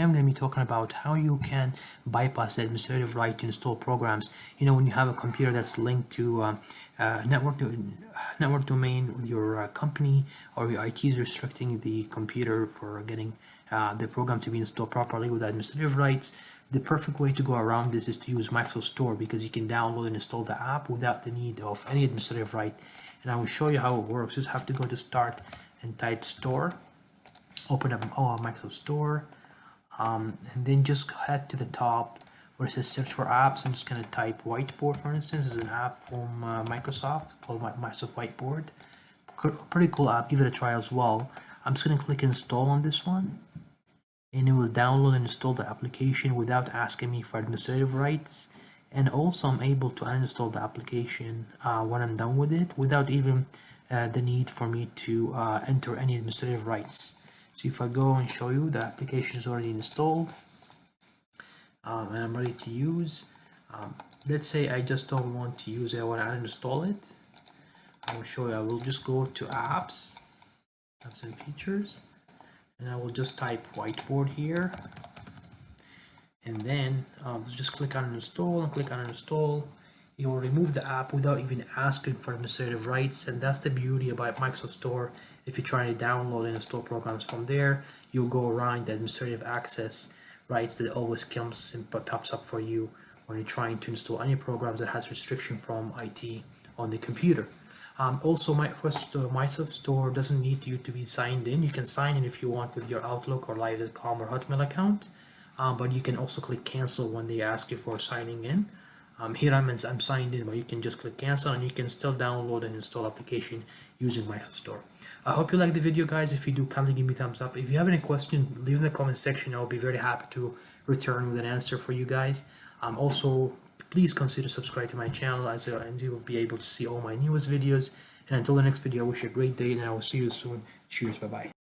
I'm going to be talking about how you can bypass the administrative right to install programs. When you have a computer that's linked to network domain with your company, or your IT is restricting the computer for getting the program to be installed properly with administrative rights. The perfect way to go around this is to use Microsoft Store, because you can download and install the app without the need of any administrative right. And I will show you how it works. Just have to go to Start and type Store. Open up Microsoft Store. And then just head to the top where it says search for apps. I'm just going to type Whiteboard, for instance. This is an app from Microsoft called Microsoft Whiteboard. Pretty cool app. Give it a try as well. I'm just going to click install on this one, and it will download and install the application without asking me for administrative rights. And also I'm able to uninstall the application when I'm done with it without even the need for me to enter any administrative rights. So if I go and show you, the application is already installed and I'm ready to use. Let's say I just don't want to use it, I want to uninstall it. I will show you. I will just go to apps and features, and I will just type Whiteboard here, and then just click on install and click on install. It will remove the app without even asking for administrative rights, and that's the beauty about Microsoft Store. If you're trying to download and install programs from there, you'll go around the administrative access rights that always comes and pops up for you when you're trying to install any programs that has restriction from IT on the computer. Also, Microsoft Store doesn't need you to be signed in. You can sign in if you want with your Outlook or Live.com or Hotmail account, but you can also click cancel when they ask you for signing in. Here I'm signed in, but you can just click cancel and you can still download and install application using Microsoft Store. I hope you like the video, guys. If you do, kindly give me a thumbs up. If you have any questions, leave in the comment section. I'll be very happy to return with an answer for you guys. Also, please consider subscribing to my channel, and you will be able to see all my newest videos. And until the next video, I wish you a great day, and I will see you soon. Cheers, bye-bye.